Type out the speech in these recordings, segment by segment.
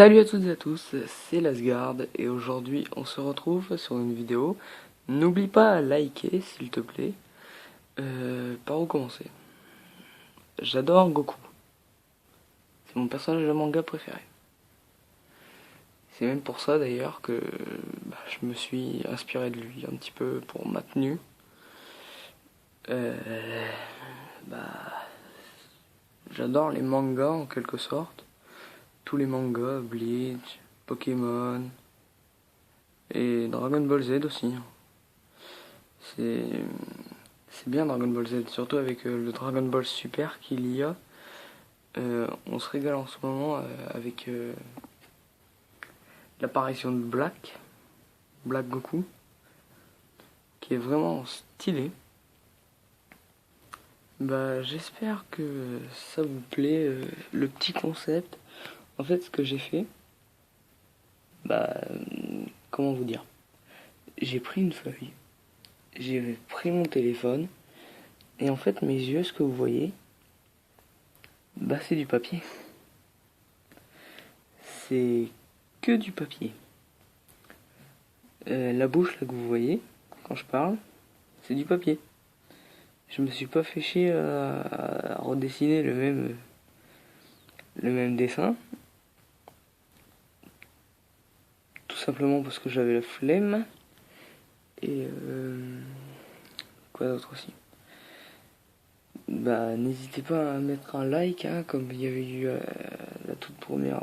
Salut à toutes et à tous, c'est Lasgard et aujourd'hui on se retrouve sur une vidéo. N'oublie pas à liker s'il te plaît. Par où commencer? J'adore Goku. C'est mon personnage de manga préféré. C'est même pour ça d'ailleurs que je me suis inspiré de lui un petit peu pour ma tenue. J'adore les mangas en quelque sorte. Tous les mangas, Bleach, Pokémon et Dragon Ball Z aussi. C'est bien Dragon Ball Z, surtout avec le Dragon Ball Super qu'il y a. On se régale en ce moment avec l'apparition de Black Goku, qui est vraiment stylé. J'espère que ça vous plaît, le petit concept. En fait, ce que j'ai fait, comment vous dire, j'ai pris une feuille, j'ai pris mon téléphone, et en fait mes yeux, ce que vous voyez, c'est du papier. C'est que du papier. La bouche là que vous voyez quand je parle, c'est du papier. Je me suis pas fait chier à redessiner le même dessin. Tout simplement parce que j'avais la flemme. Et quoi d'autre aussi. N'hésitez pas à mettre un like, hein, comme il y avait eu la toute première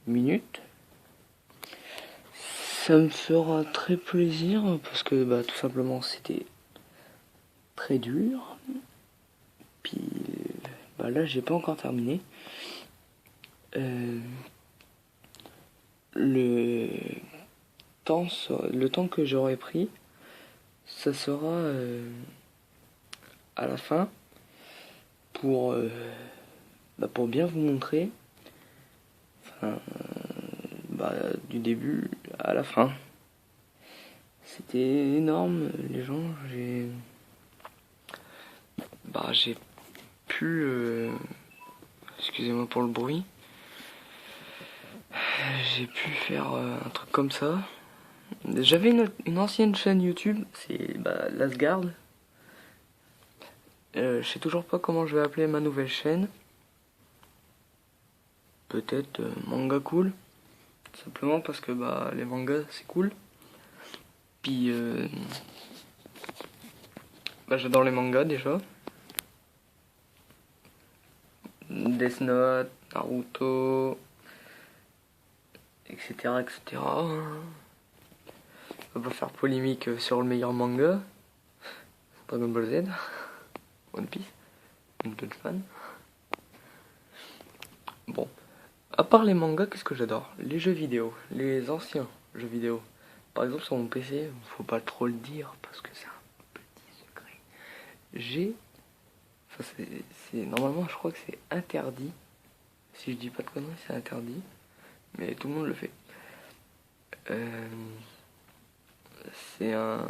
minute. Ça me fera très plaisir parce que tout simplement c'était très dur. Puis là j'ai pas encore terminé. Le temps que j'aurai pris, ça sera à la fin pour bien vous montrer, du début à la fin. C'était énorme, les gens. J'ai pu, excusez-moi pour le bruit, j'ai pu faire un truc comme ça. J'avais une ancienne chaîne YouTube, c'est Lasgard. Je sais toujours pas comment je vais appeler ma nouvelle chaîne. Peut-être Manga Cool. Simplement parce que les mangas c'est cool. Puis j'adore les mangas déjà. Death Note, Naruto, etc. etc. On va pas faire polémique sur le meilleur manga. Dragon Ball Z, One Piece, une toute fan. Bon, à part les mangas, qu'est-ce que j'adore? Les jeux vidéo, les anciens jeux vidéo. Par exemple sur mon PC, faut pas trop le dire parce que c'est un petit secret. Normalement je crois que c'est interdit. Si je dis pas de conneries, c'est interdit. Mais tout le monde le fait. C'est un...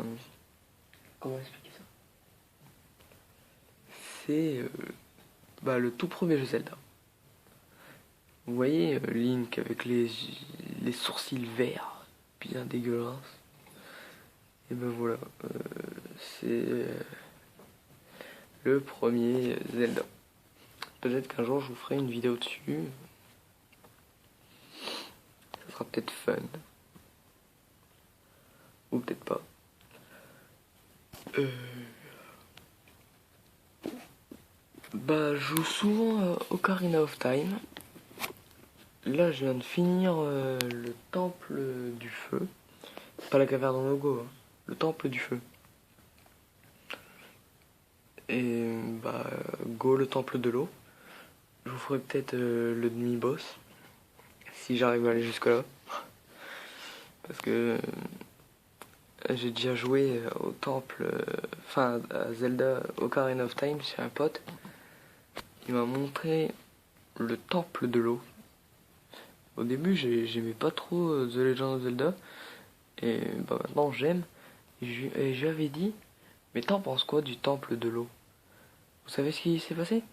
Comment expliquer ça? C'est le tout premier jeu Zelda. Vous voyez Link avec les sourcils verts, bien dégueulasses. Et voilà, c'est le premier Zelda. Peut-être qu'un jour je vous ferai une vidéo dessus. Ça sera peut-être fun. Ou peut-être pas. Je joue souvent Ocarina of Time. Là, je viens de finir le temple du feu. C'est pas la caverne en logo, hein. Le temple du feu. Et go le temple de l'eau. Je vous ferai peut-être le demi-boss. Si j'arrive à aller jusque là. Parce que j'ai déjà joué au temple, à Zelda Ocarina of Time chez un pote. Il m'a montré le temple de l'eau. Au début, j'aimais pas trop The Legend of Zelda. Et maintenant, j'aime. Et je lui avais dit, mais t'en penses quoi du temple de l'eau? Vous savez ce qui s'est passé?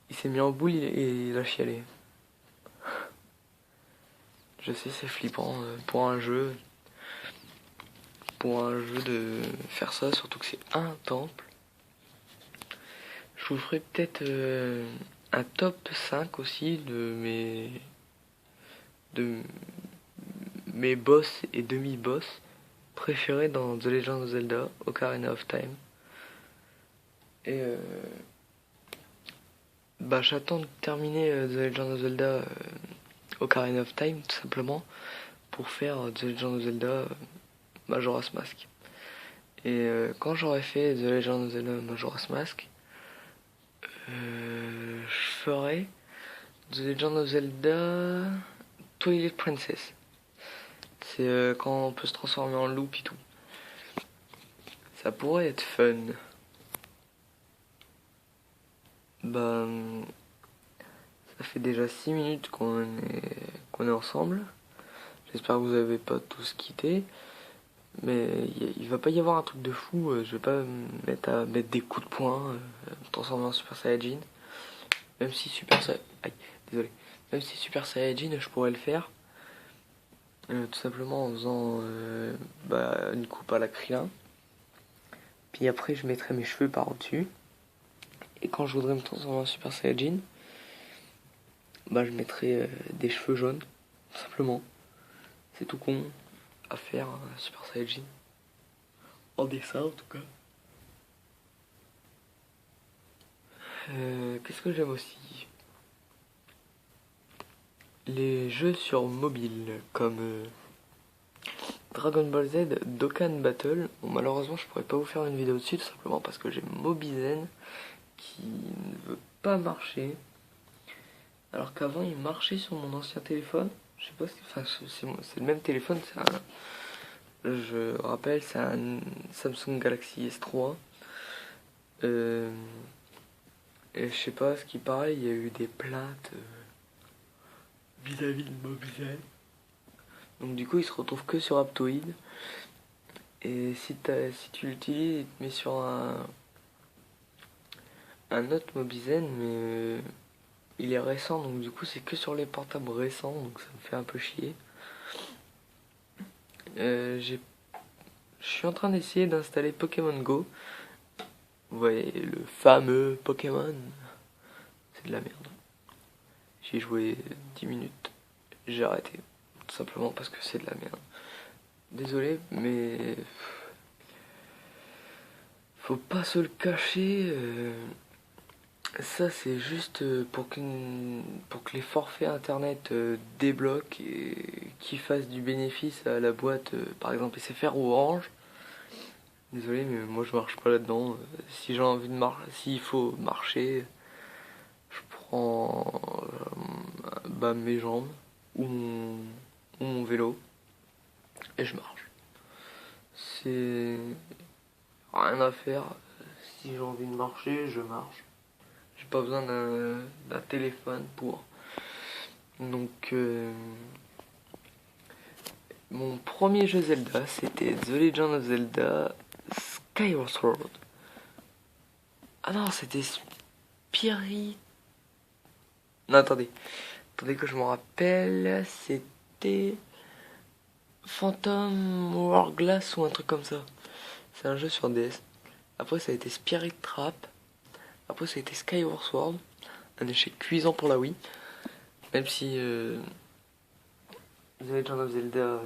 Il s'est mis en boule et il a chialé. Je sais, c'est flippant pour un jeu. Pour un jeu de faire ça, surtout que c'est un temple. Je vous ferai peut-être un top 5 aussi de mes boss et demi-boss préférés dans The Legend of Zelda Ocarina of Time. Et j'attends de terminer The Legend of Zelda Ocarina of Time tout simplement pour faire The Legend of Zelda Majora's Mask. Et quand j'aurai fait The Legend of Zelda Majora's Mask, je ferai The Legend of Zelda Twilight Princess. C'est quand on peut se transformer en loup et tout. Ça pourrait être fun. Ça fait déjà 6 minutes qu'on est ensemble. J'espère que vous avez pas tous quitté. Mais il va pas y avoir un truc de fou. Je vais pas me mettre à mettre des coups de poing, me transformer en Super Saiyajin. Même si Super Saiyajin... Aïe, désolé. Même si Super Saiyajin, je pourrais le faire. Tout simplement en faisant une coupe à la Krillin. Puis après, je mettrai mes cheveux par-dessus. Et quand je voudrais me transformer en Super Saiyajin, je mettrai des cheveux jaunes. Tout simplement. C'est tout con à faire, un Super Saiyajin. En dessin, en tout cas. Qu'est-ce que j'aime aussi? Les jeux sur mobile, comme Dragon Ball Z Dokkan Battle. Bon, malheureusement, je pourrais pas vous faire une vidéo dessus, tout simplement parce que j'ai Mobizen qui ne veut pas marcher. Alors qu'avant, il marchait sur mon ancien téléphone. Je sais pas c'est le même téléphone, je rappelle, c'est un Samsung Galaxy S3. Et je sais pas, ce qui paraît, il y a eu des plaintes vis-à-vis de Mobizen. Donc du coup, il se retrouve que sur Aptoide. Et si tu l'utilises, il te met sur un autre Mobizen, mais il est récent, donc du coup c'est que sur les portables récents, donc ça me fait un peu chier. Je suis en train d'essayer d'installer Pokémon Go. Vous voyez, le fameux Pokémon. C'est de la merde. J'ai joué 10 minutes. J'ai arrêté. Tout simplement parce que c'est de la merde. Désolé, mais... Faut pas se le cacher. Ça, c'est juste pour que les forfaits internet débloquent et qu'ils fassent du bénéfice à la boîte, par exemple SFR ou Orange. Désolé, mais moi je marche pas là-dedans. Si j'ai envie de s'il faut marcher, je prends mes jambes ou mon vélo et je marche. C'est rien à faire. Si j'ai envie de marcher, je marche. J'ai pas besoin d'un téléphone pour. Donc mon premier jeu Zelda, c'était The Legend of Zelda Skyward Sword. Ah non, c'était Spirit. Non, attendez que je me rappelle. C'était Phantom Hourglass ou un truc comme ça. C'est un jeu sur DS. Après, ça a été Spirit Trap. Après, ça a été Skyward Sword. Un échec cuisant pour la Wii. Même si The Legend of Zelda,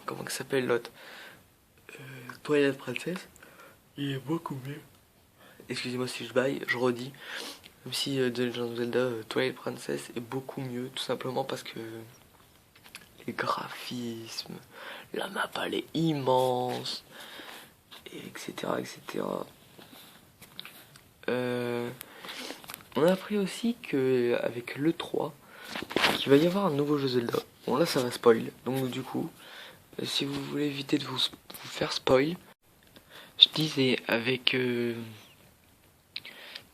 comment ça s'appelle l'autre, Twilight Princess, il est beaucoup mieux. Excusez-moi si je baille, je redis. Même si The Legend of Zelda Twilight Princess est beaucoup mieux, tout simplement parce que les graphismes, la map elle est immense, etc. etc. On a appris aussi qu'avec l'E3, qu'il va y avoir un nouveau jeu Zelda. Bon là ça va spoil, donc du coup, si vous voulez éviter de vous faire spoil, je disais avec...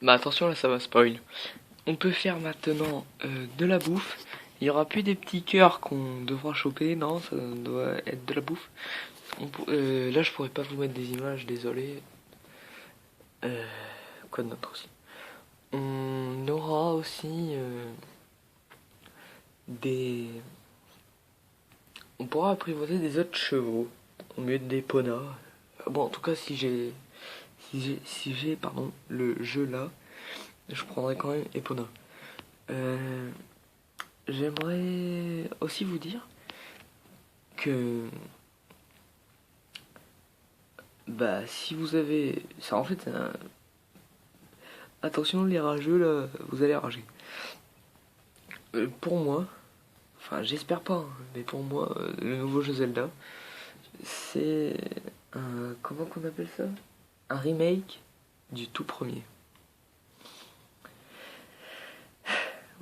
attention là ça va spoil. On peut faire maintenant de la bouffe. Il n'y aura plus des petits cœurs qu'on devra choper, non, ça doit être de la bouffe. Là je pourrais pas vous mettre des images, désolé. Quoi de notre aussi. On aura aussi on pourra apprivoiser des autres chevaux au mieux des ponas. Bon, en tout cas, si j'ai pardon, le jeu là, je prendrai quand même Epona. J'aimerais aussi vous dire que bah si vous avez ça en fait attention les rageux là, vous allez rager. Pour moi, enfin j'espère pas, hein, mais pour moi le nouveau jeu Zelda c'est un comment qu'on appelle ça? Un remake du tout premier.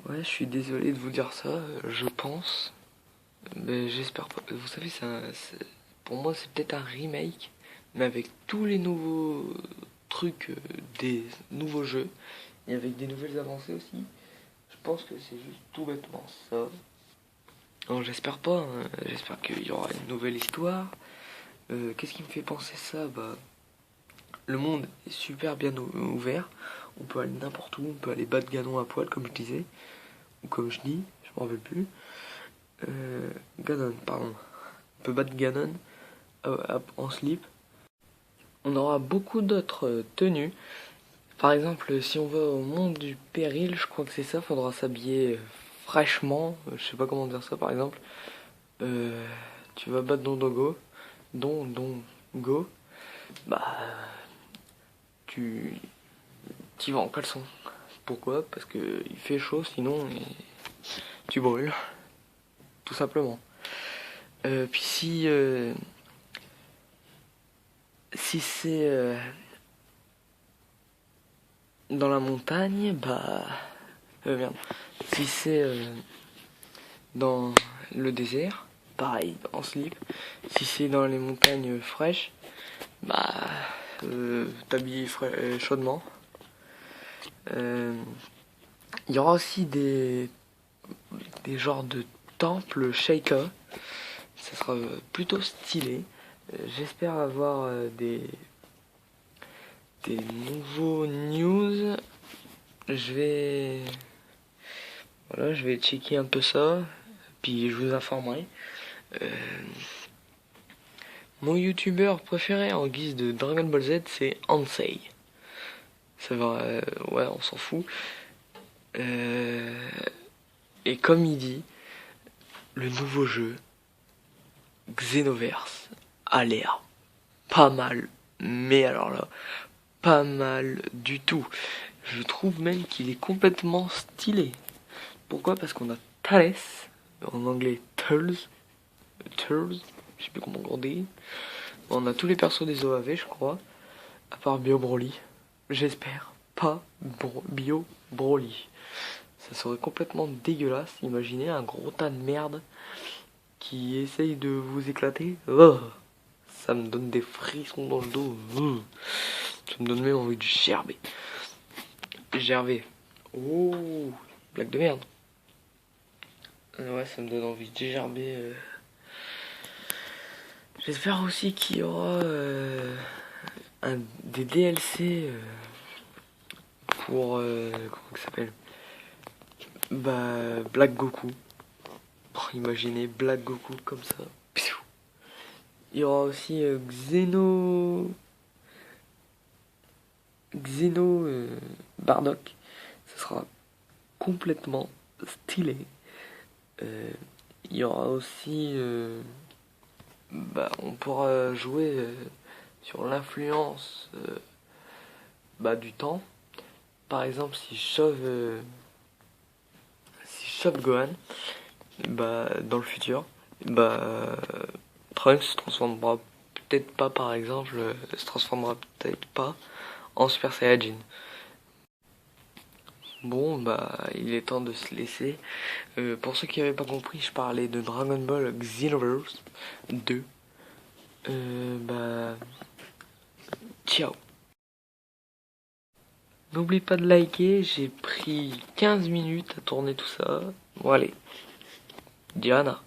Ouais, je suis désolé de vous dire ça, je pense, mais j'espère pas. Vous savez, pour moi, c'est peut-être un remake, mais avec tous les nouveaux trucs des nouveaux jeux, et avec des nouvelles avancées aussi. Je pense que c'est juste tout bêtement ça. Non, j'espère pas, hein. J'espère qu'il y aura une nouvelle histoire. Qu'est-ce qui me fait penser ça? Bah, le monde est super bien ouvert. On peut aller n'importe où, on peut aller battre Ganon à poil, comme je disais. Ou comme je dis, je m'en rappelle plus. Ganon, pardon. On peut battre Ganon en slip. On aura beaucoup d'autres tenues. Par exemple, si on va au monde du péril, je crois que c'est ça, faudra s'habiller fraîchement. Je sais pas comment dire ça, par exemple. Tu vas battre Go. Bah, tu vas en caleçon. Pourquoi? Parce que il fait chaud, sinon tu brûles, tout simplement. Puis si c'est dans la montagne, bah merde. Si c'est dans le désert, pareil, en slip. Si c'est dans les montagnes fraîches, bah t'habilles chaudement. Il y aura aussi des genres de temples Sheikah. Ça sera plutôt stylé. J'espère avoir des nouveaux news. Je vais checker un peu ça, puis je vous informerai. Mon youtubeur préféré en guise de Dragon Ball Z, c'est Ansei. Ça va, ouais, on s'en fout. Et comme il dit, le nouveau jeu Xenoverse a l'air pas mal, mais alors là, pas mal du tout. Je trouve même qu'il est complètement stylé. Pourquoi? Parce qu'on a Thales, en anglais Turles, je sais plus comment on dit. On a tous les persos des OAV, je crois, à part Bio Broly. J'espère pas Bio Broly. Ça serait complètement dégueulasse. Imaginez un gros tas de merde qui essaye de vous éclater. Oh, ça me donne des frissons dans le dos. Ça me donne même envie de gerber. Oh, blague de merde. Ouais, ça me donne envie de gerber. J'espère aussi qu'il y aura des DLC pour comment ça s'appelle? Bah, Black Goku. Imaginez Black Goku comme ça. Il y aura aussi Xeno Bardock. Ça sera complètement stylé. Il y aura aussi on pourra jouer sur l'influence du temps. Par exemple, si je sauve Gohan, dans le futur, Trunks se transformera peut-être pas, par exemple, en Super Saiyajin. Bon, il est temps de se laisser. Pour ceux qui n'avaient pas compris, je parlais de Dragon Ball Xenoverse 2. Ciao. N'oublie pas de liker, j'ai pris 15 minutes à tourner tout ça. Bon allez, Diana.